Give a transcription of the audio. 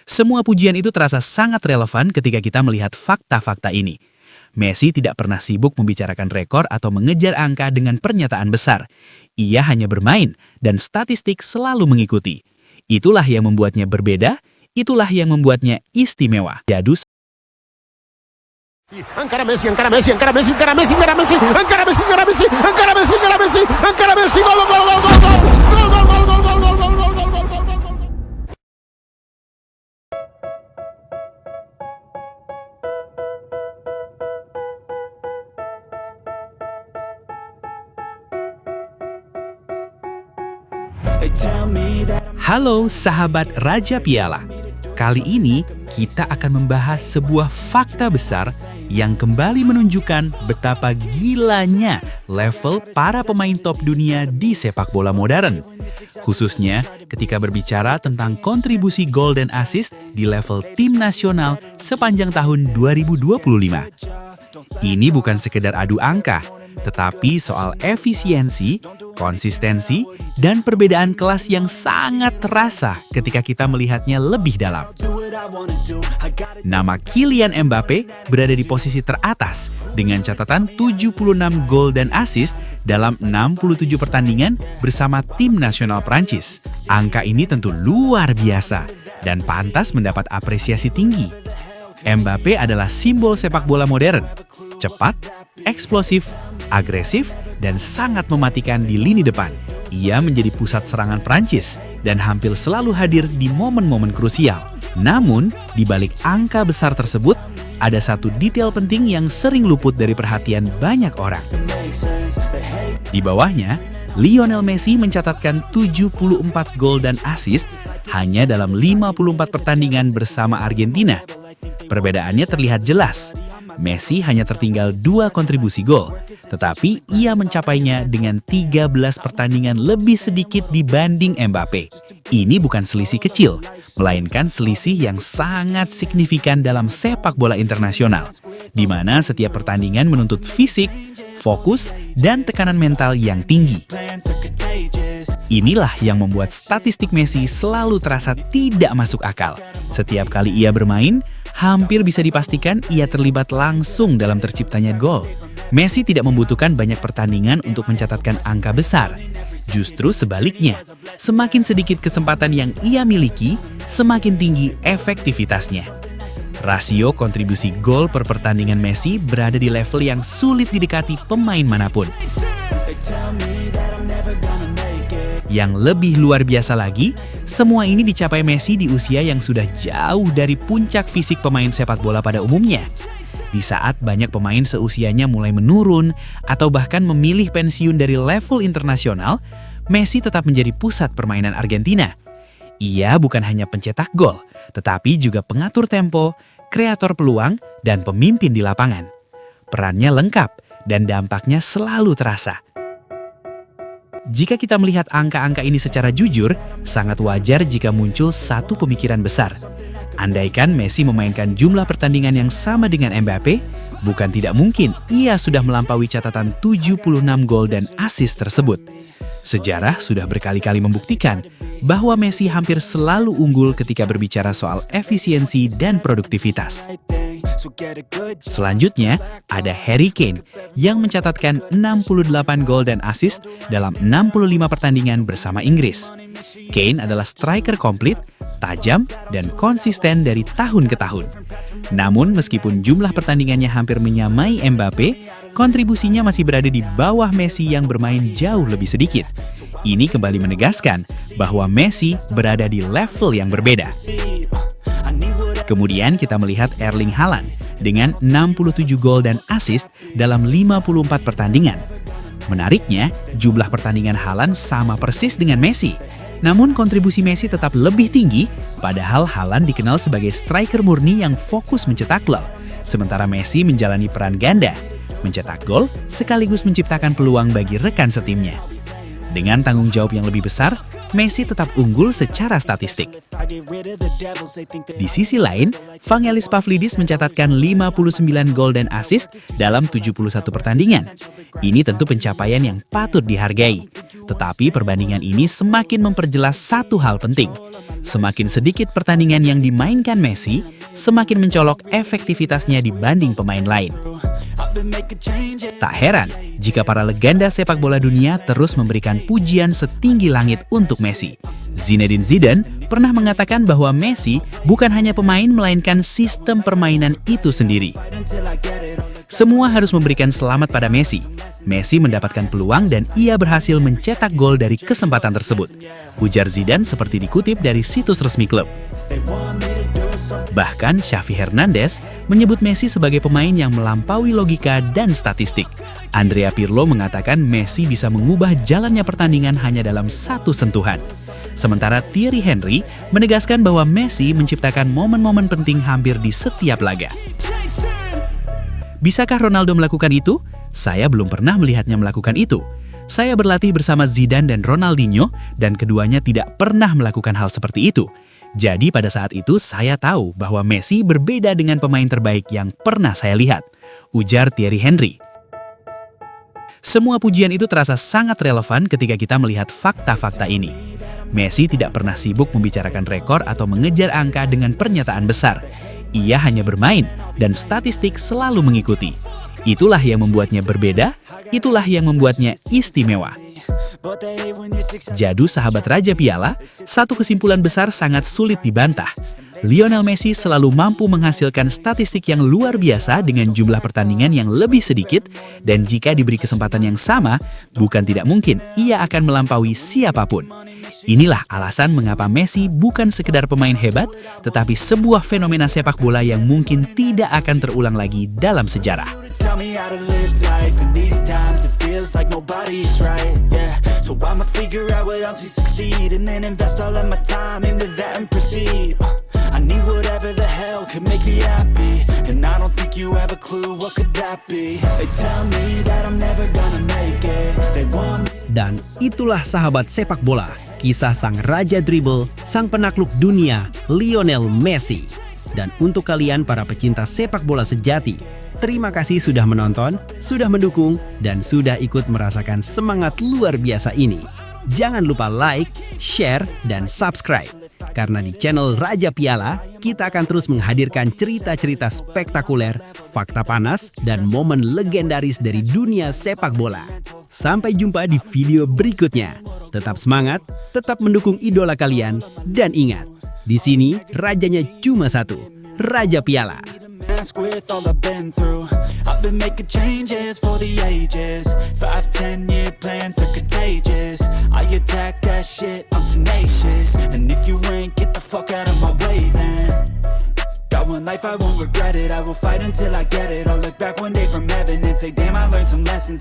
Semua pujian itu terasa sangat relevan ketika kita melihat fakta-fakta ini. Messi tidak pernah sibuk membicarakan rekor atau mengejar angka dengan pernyataan besar. Ia hanya bermain, dan statistik selalu mengikuti. Itulah yang membuatnya berbeda, itulah yang membuatnya istimewa. Jadus encara Messi, encara Messi, encara Messi, encara Messi, encara Messi, encara Messi, encara Messi, encara Messi, encara Messi, encara Messi, gol, gol, gol, gol, gol, gol, gol, gol, gol, gol, gol, gol, gol, gol, gol, gol. Halo sahabat Raja Piala. Kali ini kita akan membahas sebuah fakta besar yang kembali menunjukkan betapa gilanya level para pemain top dunia di sepak bola modern. Khususnya ketika berbicara tentang kontribusi gol dan assist di level tim nasional sepanjang tahun 2025. Ini bukan sekedar adu angka, tetapi soal efisiensi, konsistensi, dan perbedaan kelas yang sangat terasa ketika kita melihatnya lebih dalam. Nama Kylian Mbappe berada di posisi teratas dengan catatan 76 gol dan assist dalam 67 pertandingan bersama tim nasional Prancis. Angka ini tentu luar biasa dan pantas mendapat apresiasi tinggi. Mbappe adalah simbol sepak bola modern, cepat, eksplosif, agresif, dan sangat mematikan di lini depan. Ia menjadi pusat serangan Prancis dan hampir selalu hadir di momen-momen krusial. Namun, di balik angka besar tersebut, ada satu detail penting yang sering luput dari perhatian banyak orang. Di bawahnya, Lionel Messi mencatatkan 74 gol dan assist hanya dalam 54 pertandingan bersama Argentina. Perbedaannya terlihat jelas. Messi hanya tertinggal 2 kontribusi gol, tetapi ia mencapainya dengan 13 pertandingan lebih sedikit dibanding Mbappe. Ini bukan selisih kecil, melainkan selisih yang sangat signifikan dalam sepak bola internasional, di mana setiap pertandingan menuntut fisik, fokus, dan tekanan mental yang tinggi. Inilah yang membuat statistik Messi selalu terasa tidak masuk akal. Setiap kali ia bermain, hampir bisa dipastikan ia terlibat langsung dalam terciptanya gol. Messi tidak membutuhkan banyak pertandingan untuk mencatatkan angka besar. Justru sebaliknya, semakin sedikit kesempatan yang ia miliki, semakin tinggi efektivitasnya. Rasio kontribusi gol per pertandingan Messi berada di level yang sulit didekati pemain manapun. Yang lebih luar biasa lagi, semua ini dicapai Messi di usia yang sudah jauh dari puncak fisik pemain sepak bola pada umumnya. Di saat banyak pemain seusianya mulai menurun atau bahkan memilih pensiun dari level internasional, Messi tetap menjadi pusat permainan Argentina. Ia bukan hanya pencetak gol, tetapi juga pengatur tempo, kreator peluang, dan pemimpin di lapangan. Perannya lengkap dan dampaknya selalu terasa. Jika kita melihat angka-angka ini secara jujur, sangat wajar jika muncul satu pemikiran besar. Andaikan Messi memainkan jumlah pertandingan yang sama dengan Mbappe, bukan tidak mungkin ia sudah melampaui catatan 76 gol dan assist tersebut. Sejarah sudah berkali-kali membuktikan bahwa Messi hampir selalu unggul ketika berbicara soal efisiensi dan produktivitas. Selanjutnya, ada Harry Kane yang mencatatkan 68 gol dan assist dalam 65 pertandingan bersama Inggris. Kane adalah striker komplit, tajam, dan konsisten dari tahun ke tahun. Namun, meskipun jumlah pertandingannya hampir menyamai Mbappe, kontribusinya masih berada di bawah Messi yang bermain jauh lebih sedikit. Ini kembali menegaskan bahwa Messi berada di level yang berbeda. Kemudian kita melihat Erling Haaland dengan 67 gol dan assist dalam 54 pertandingan. Menariknya, jumlah pertandingan Haaland sama persis dengan Messi. Namun kontribusi Messi tetap lebih tinggi, padahal Haaland dikenal sebagai striker murni yang fokus mencetak gol. Sementara Messi menjalani peran ganda, mencetak gol sekaligus menciptakan peluang bagi rekan setimnya. Dengan tanggung jawab yang lebih besar, Messi tetap unggul secara statistik. Di sisi lain, Vangelis Pavlidis mencatatkan 59 gol dan assist dalam 71 pertandingan. Ini tentu pencapaian yang patut dihargai. Tetapi perbandingan ini semakin memperjelas satu hal penting. Semakin sedikit pertandingan yang dimainkan Messi, semakin mencolok efektivitasnya dibanding pemain lain. Tak heran jika para legenda sepak bola dunia terus memberikan pujian setinggi langit untuk Messi. Zinedine Zidane pernah mengatakan bahwa Messi bukan hanya pemain melainkan sistem permainan itu sendiri. Semua harus memberikan selamat pada Messi. Messi mendapatkan peluang dan ia berhasil mencetak gol dari kesempatan tersebut. Ujar Zidane seperti dikutip dari situs resmi klub. Bahkan Xavi Hernandez menyebut Messi sebagai pemain yang melampaui logika dan statistik. Andrea Pirlo mengatakan Messi bisa mengubah jalannya pertandingan hanya dalam satu sentuhan. Sementara Thierry Henry menegaskan bahwa Messi menciptakan momen-momen penting hampir di setiap laga. Bisakah Ronaldo melakukan itu? Saya belum pernah melihatnya melakukan itu. Saya berlatih bersama Zidane dan Ronaldinho dan keduanya tidak pernah melakukan hal seperti itu. Jadi pada saat itu saya tahu bahwa Messi berbeda dengan pemain terbaik yang pernah saya lihat, ujar Thierry Henry. Semua pujian itu terasa sangat relevan ketika kita melihat fakta-fakta ini. Messi tidak pernah sibuk membicarakan rekor atau mengejar angka dengan pernyataan besar. Ia hanya bermain dan statistik selalu mengikuti. Itulah yang membuatnya berbeda, itulah yang membuatnya istimewa. Jadu sahabat Raja Piala, satu kesimpulan besar sangat sulit dibantah. Lionel Messi selalu mampu menghasilkan statistik yang luar biasa dengan jumlah pertandingan yang lebih sedikit, dan jika diberi kesempatan yang sama, bukan tidak mungkin ia akan melampaui siapapun. Inilah alasan mengapa Messi bukan sekedar pemain hebat, tetapi sebuah fenomena sepak bola yang mungkin tidak akan terulang lagi dalam sejarah. I need whatever the hell could make me happy, and I don't think you have a clue what could that be. They tell me that I'm never gonna make it. They want me. Dan itulah sahabat sepak bola, kisah sang raja dribble, sang penakluk dunia, Lionel Messi. Dan untuk kalian para pecinta sepak bola sejati, terima kasih sudah menonton, sudah mendukung, dan sudah ikut merasakan semangat luar biasa ini. Jangan lupa like, share, dan subscribe. Karena di channel Raja Piala, kita akan terus menghadirkan cerita-cerita spektakuler, fakta panas, dan momen legendaris dari dunia sepak bola. Sampai jumpa di video berikutnya. Tetap semangat, tetap mendukung idola kalian, dan ingat, di sini rajanya cuma satu, Raja Piala. With all I've been through, I've been making changes for the ages. 5-10-year plans are contagious. I attack that shit, I'm tenacious. And if you ain't, get the fuck out of my way then. Got one life, I won't regret it. I will fight until I get it. I'll look back one day from heaven and say, damn, I learned some lessons.